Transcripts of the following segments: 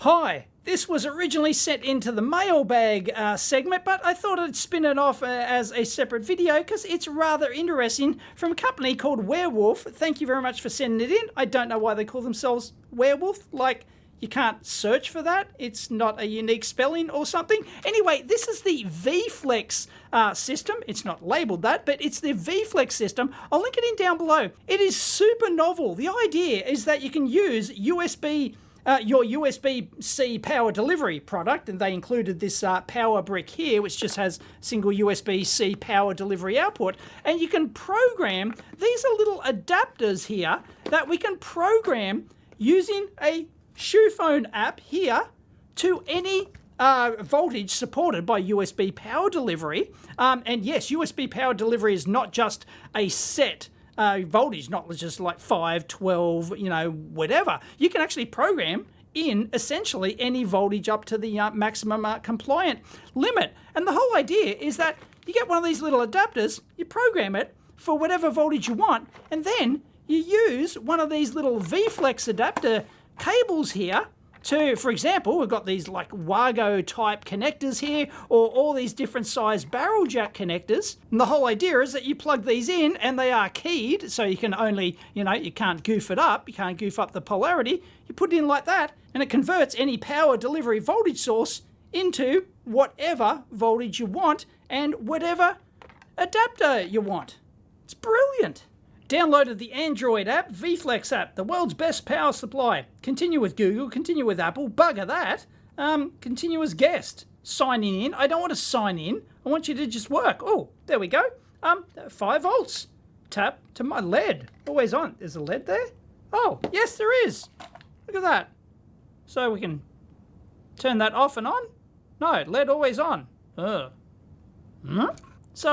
Hi, this was originally set into the mailbag segment, but I thought I'd spin it off as a separate video because it's rather interesting from a company called Werewolf. Thank you very much for sending it in. I don't know why they call themselves Werewolf. Like, you can't search for that. It's not a unique spelling or something. Anyway, this is the VFLEX system. It's not labeled that, but it's the VFLEX system. I'll link it in down below. It is super novel. The idea is that you can use your USB-C power delivery product, and they included this power brick here, which just has single USB-C power delivery output, and you can program, these are little adapters here that we can program using a shoe phone app here to any voltage supported by USB power delivery. And yes, USB power delivery is not just a set voltage, not just like 5, 12, you know, whatever. You can actually program in essentially any voltage up to the maximum compliant limit. And the whole idea is that you get one of these little adapters, you program it for whatever voltage you want, and then you use one of these little VFLEX adapter cables here to, for example, we've got these like Wago type connectors here, or all these different size barrel jack connectors. And the whole idea is that you plug these in and they are keyed, so you can only, you know, you can't goof it up, you can't goof up the polarity. You put it in like that and it converts any power delivery voltage source into whatever voltage you want and whatever adapter you want. It's brilliant. Downloaded the Android app, VFLEX app, the world's best power supply. Continue with Google, continue with Apple, bugger that. Continue as guest. Signing in. I don't want to sign in. I want you to just work. Oh, there we go. 5 volts. Tap to my LED. Always on. There's a LED there? Oh, yes, there is. Look at that. So we can turn that off and on? No, LED always on. So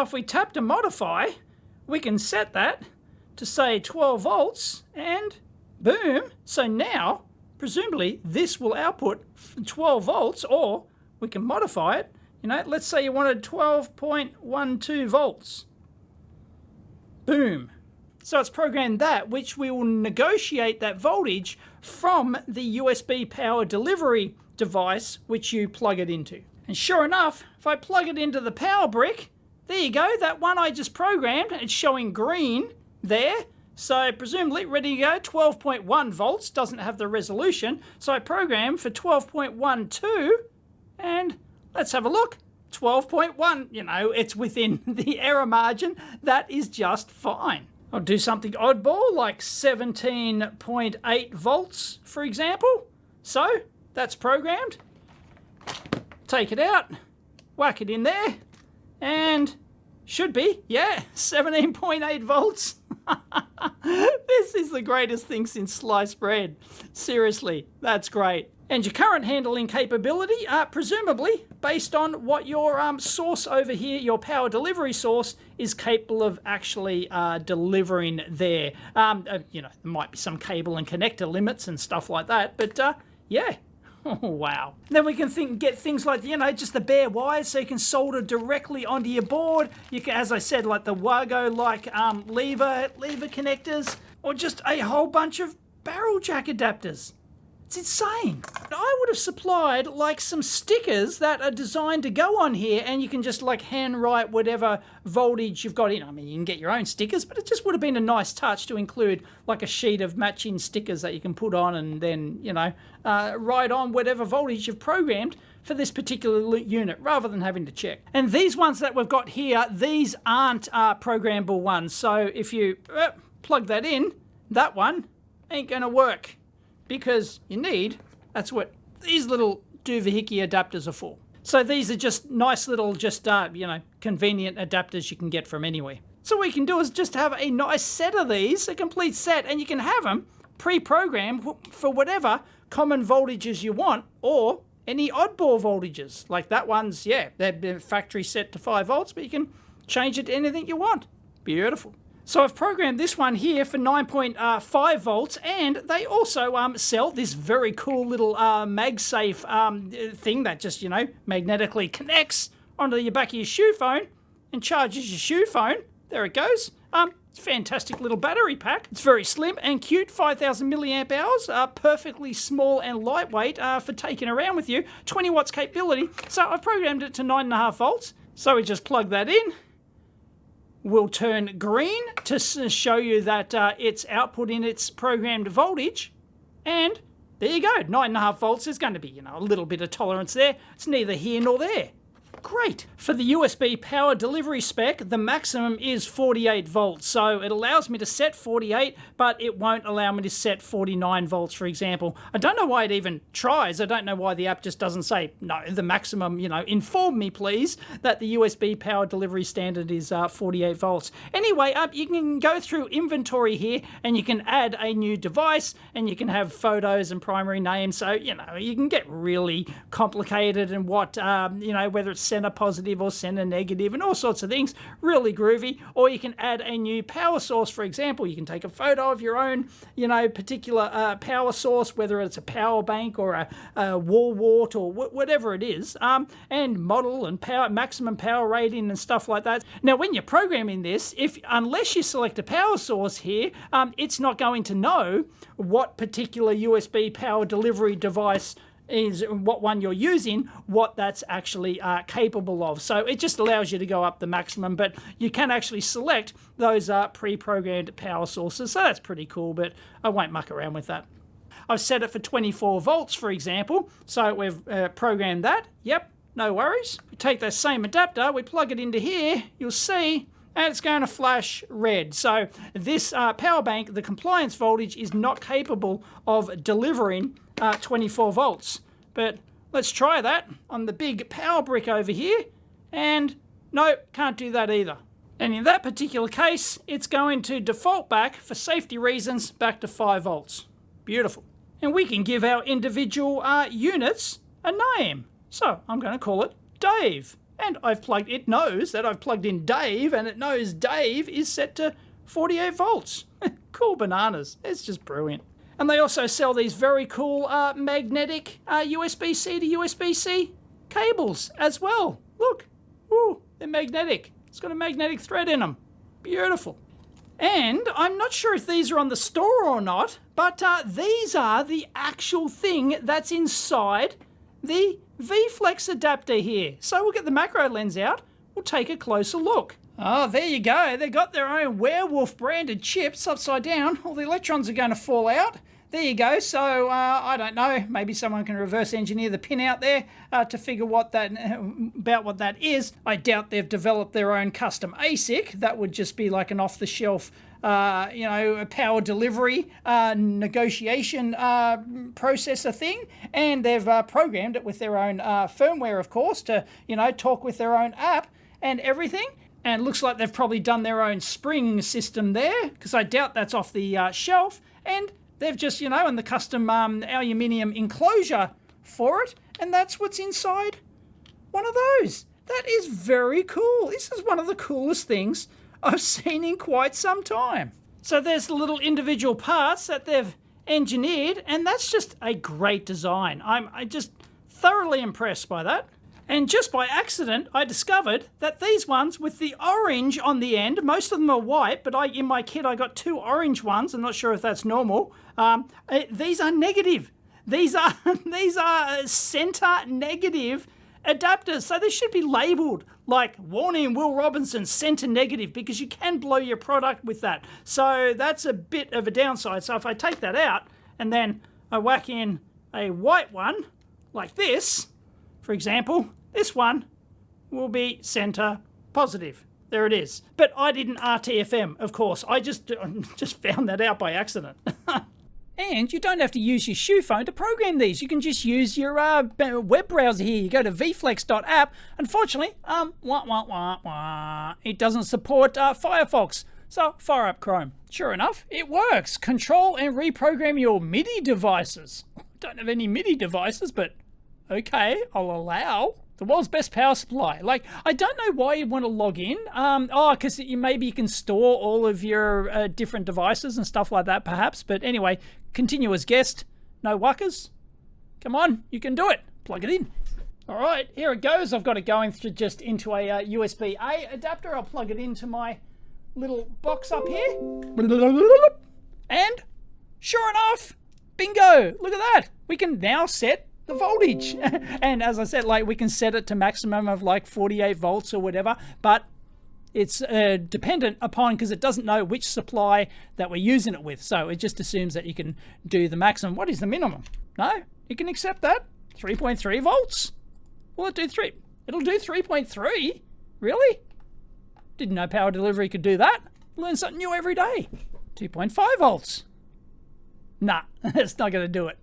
if we tap to modify, we can set that to say 12 volts and boom. So now, presumably, this will output 12 volts, or we can modify it. You know, let's say you wanted 12.12 volts. Boom. So it's programmed that, which we will negotiate that voltage from the USB power delivery device, which you plug it into. And sure enough, if I plug it into the power brick, there you go, that one I just programmed, it's showing green there. So presumably ready to go, 12.1 volts, doesn't have the resolution. So I program for 12.12 and let's have a look. 12.1, you know, it's within the error margin. That is just fine. I'll do something oddball like 17.8 volts, for example. So that's programmed. Take it out, whack it in there, and should be, yeah, 17.8 volts. This is the greatest thing since sliced bread. Seriously, that's great. And your current handling capability, presumably based on what your source over here, your power delivery source, is capable of actually delivering there. You know, there might be some cable and connector limits and stuff like that, but yeah. Oh, wow. Then we can get things like, you know, just the bare wires, so you can solder directly onto your board. You can, as I said, like the Wago, like lever connectors, or just a whole bunch of barrel jack adapters. It's insane. I would have supplied like some stickers that are designed to go on here, and you can just like handwrite whatever voltage you've got in. I mean, you can get your own stickers, but it just would have been a nice touch to include like a sheet of matching stickers that you can put on and then, you know, write on whatever voltage you've programmed for this particular unit rather than having to check. And these ones that we've got here, these aren't programmable ones. So if you plug that in, that one ain't gonna work, because you need, that's what these little doohickey adapters are for. So these are just nice little, just, you know, convenient adapters you can get from anywhere. So what you can do is just have a nice set of these, a complete set, and you can have them pre-programmed for whatever common voltages you want, or any oddball voltages. Like that one's, yeah, they're factory set to 5 volts, but you can change it to anything you want. Beautiful. So I've programmed this one here for 9.5 volts, and they also sell this very cool little MagSafe thing that just, you know, magnetically connects onto the back of your shoe phone and charges your shoe phone. There it goes. It's a fantastic little battery pack. It's very slim and cute, 5,000 milliamp hours, perfectly small and lightweight for taking around with you. 20 watts capability. So I've programmed it to 9.5 volts. So we just plug that in. We'll turn green to show you that it's output in its programmed voltage. And there you go, 9.5 volts. There's going to be, a little bit of tolerance there. It's neither here nor there. Great. For the USB power delivery spec, the maximum is 48 volts. So it allows me to set 48, but it won't allow me to set 49 volts, for example. I don't know why it even tries. I don't know why the app just doesn't say, no, the maximum, inform me, please, that the USB power delivery standard is 48 volts. Anyway, you can go through inventory here and you can add a new device and you can have photos and primary names. So, you can get really complicated and what, whether it's center positive or center negative and all sorts of things, really groovy. Or you can add a new power source, for example. You can take a photo of your own, particular power source, whether it's a power bank or a wall wart or whatever it is, and model and power, maximum power rating and stuff like that. Now, when you're programming this, unless you select a power source here, it's not going to know what particular USB power delivery device is, what one you're using, what that's actually capable of. So it just allows you to go up the maximum, but you can actually select those pre-programmed power sources. So that's pretty cool, but I won't muck around with that. I've set it for 24 volts, for example. So we've programmed that. Yep, no worries. We take that same adapter, we plug it into here, you'll see, and it's going to flash red. So this power bank, the compliance voltage is not capable of delivering 24 volts. But let's try that on the big power brick over here. And no, can't do that either. And in that particular case, it's going to default back, for safety reasons, back to 5 volts. Beautiful. And we can give our individual units a name. So I'm going to call it Dave. And it knows that I've plugged in Dave, and it knows Dave is set to 48 volts. Cool bananas. It's just brilliant. And they also sell these very cool magnetic USB-C to USB-C cables as well. Look, ooh, they're magnetic. It's got a magnetic thread in them. Beautiful. And I'm not sure if these are on the store or not, but these are the actual thing that's inside the VFLEX adapter here. So we'll get the macro lens out. We'll take a closer look. Oh, there you go. They got their own Werewolf branded chips upside down. All the electrons are going to fall out. There you go. So I don't know. Maybe someone can reverse engineer the pin out there to figure about what that is. I doubt they've developed their own custom ASIC. That would just be like an off-the-shelf, a power delivery negotiation processor thing, and they've programmed it with their own firmware, of course, to talk with their own app and everything. And it looks like they've probably done their own spring system there, because I doubt that's off the shelf. And they've just, and the custom aluminium enclosure for it, and that's what's inside one of those. That is very cool. This is one of the coolest things I've seen in quite some time. So there's the little individual parts that they've engineered, and that's just a great design. I'm just thoroughly impressed by that. And just by accident, I discovered that these ones with the orange on the end, most of them are white, but in my kit I got 2 orange ones. I'm not sure if that's normal. These are negative. These are center negative adapters, so they should be labeled like warning, Will Robinson, center negative, because you can blow your product with that. So that's a bit of a downside. So if I take that out and then I whack in a white one like this, for example, this one will be center positive. There it is. But I didn't RTFM, of course. I just found that out by accident. And you don't have to use your shoe phone to program these. You can just use your web browser here. You go to vflex.app. Unfortunately, it doesn't support Firefox. So fire up Chrome. Sure enough, it works. Control and reprogram your MIDI devices. I don't have any MIDI devices, but okay, I'll allow. The world's best power supply. Like, I don't know why you'd want to log in. Because maybe you can store all of your different devices and stuff like that, perhaps. But anyway, continue as guest. No wuckers. Come on, you can do it. Plug it in. All right, here it goes. I've got it going into a USB-A adapter. I'll plug it into my little box up here. And sure enough, bingo, look at that. We can now set the voltage. And as I said, like we can set it to maximum of like 48 volts or whatever, but it's dependent upon, because it doesn't know which supply that we're using it with. So it just assumes that you can do the maximum. What is the minimum? No, you can accept that. 3.3 volts. Will it do 3? It'll do 3.3? Really? Didn't know power delivery could do that. Learn something new every day. 2.5 volts. Nah, it's not going to do it.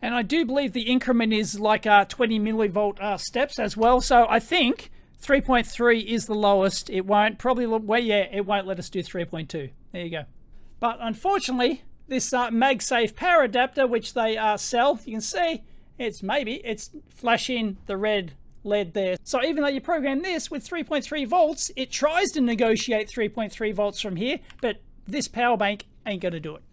And I do believe the increment is like 20 millivolt steps as well. So I think 3.3 is the lowest. It won't probably, well, yeah, it won't let us do 3.2. There you go. But unfortunately, this MagSafe power adapter, which they sell, you can see it's flashing the red LED there. So even though you program this with 3.3 volts, it tries to negotiate 3.3 volts from here, but this power bank ain't going to do it.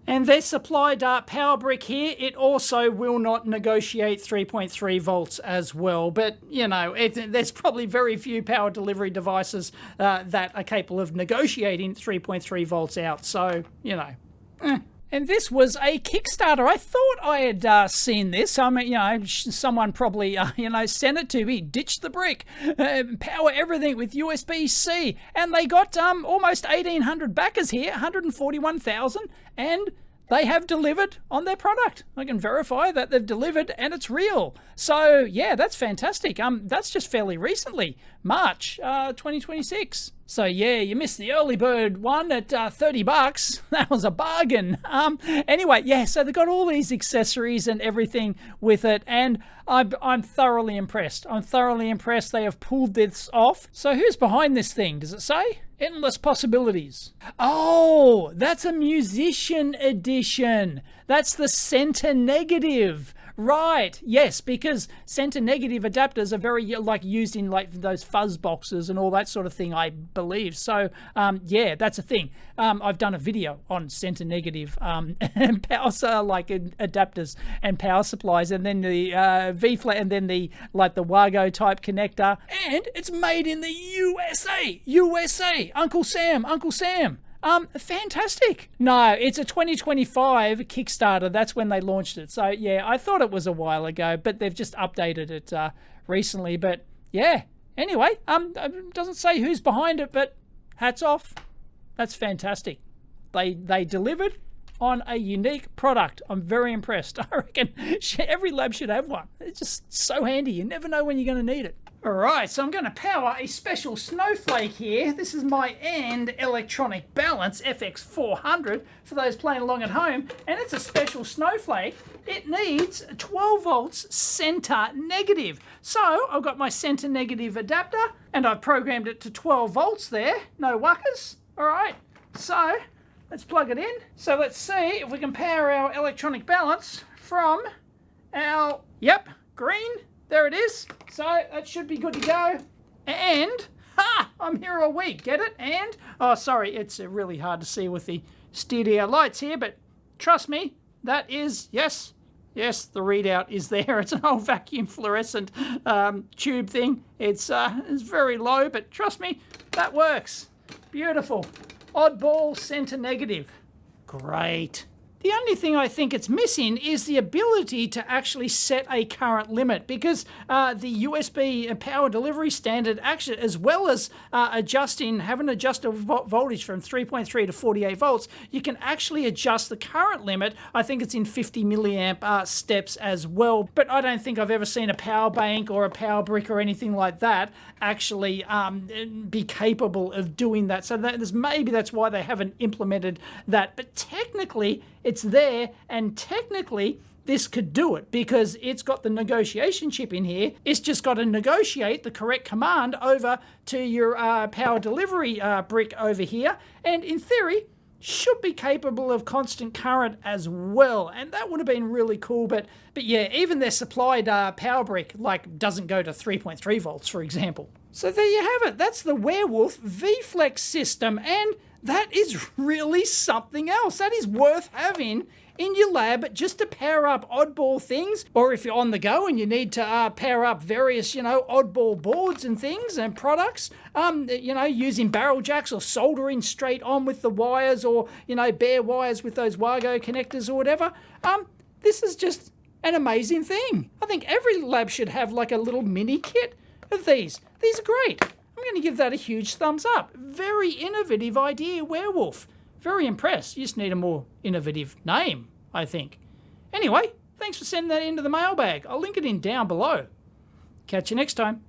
And their supplied power brick here, it also will not negotiate 3.3 volts as well. But, you know, there's probably very few power delivery devices that are capable of negotiating 3.3 volts out. So, you know. And this was a Kickstarter. I thought I had seen this. I mean, you know, someone probably, you know, sent it to me. Ditch the brick. Power everything with USB-C. And they got almost 1,800 backers here, 141,000. And they have delivered on their product. I can verify that they've delivered and it's real. So, yeah, that's fantastic. That's just fairly recently, March 2026. So, yeah, you missed the early bird one at $30. That was a bargain. Anyway, yeah, so they've got all these accessories and everything with it, and I'm thoroughly impressed. I'm thoroughly impressed they have pulled this off. So who's behind this thing? Does it say? Endless Possibilities. Oh, that's a musician edition. That's the center negative. Right, yes, because center negative adapters are very like used in like those fuzz boxes and all that sort of thing, I believe. So yeah, that's a thing. I've done a video on center negative power like adapters and power supplies, and then the VFLEX, and then the like the Wago type connector, and it's made in the USA. Uncle Sam. Fantastic. No, it's a 2025 Kickstarter. That's when they launched it. So yeah, I thought it was a while ago, but they've just updated it recently. But yeah, anyway, it doesn't say who's behind it, but hats off. That's fantastic. They delivered on a unique product. I'm very impressed. I reckon every lab should have one. It's just so handy. You never know when you're going to need it. Alright, so I'm going to power a special snowflake here. This is my AND electronic balance FX400 for those playing along at home, and it's a special snowflake. It needs 12 volts center negative. So I've got my center negative adapter and I've programmed it to 12 volts there. No wuckers. Alright, so let's plug it in. So let's see if we can power our electronic balance from our, yep, green. There it is. So that should be good to go. And, I'm here all week. Get it? And, oh, sorry, it's really hard to see with the studio lights here, but trust me, that is, yes, the readout is there. It's an old vacuum fluorescent tube thing. It's very low, but trust me, that works. Beautiful. Oddball center negative. Great. The only thing I think it's missing is the ability to actually set a current limit, because the USB power delivery standard actually, as well as having adjusted voltage from 3.3 to 48 volts, you can actually adjust the current limit. I think it's in 50 milliamp steps as well, but I don't think I've ever seen a power bank or a power brick or anything like that actually be capable of doing that. So maybe that's why they haven't implemented that, but technically it's there, and technically this could do it because it's got the negotiation chip in here. It's just got to negotiate the correct command over to your power delivery brick over here, and in theory should be capable of constant current as well, and that would have been really cool. But yeah, even their supplied power brick like doesn't go to 3.3 volts, for example. So there you have it. That's the Werewolf VFLEX system, and that is really something else. That is worth having in your lab just to power up oddball things, or if you're on the go and you need to power up various, oddball boards and things and products, using barrel jacks or soldering straight on with the wires, or, bare wires with those Wago connectors or whatever. This is just an amazing thing. I think every lab should have like a little mini kit of these. These are great. I'm going to give that a huge thumbs up. Very innovative idea, Werewolf. Very impressed. You just need a more innovative name, I think. Anyway, thanks for sending that into the mailbag. I'll link it in down below. Catch you next time.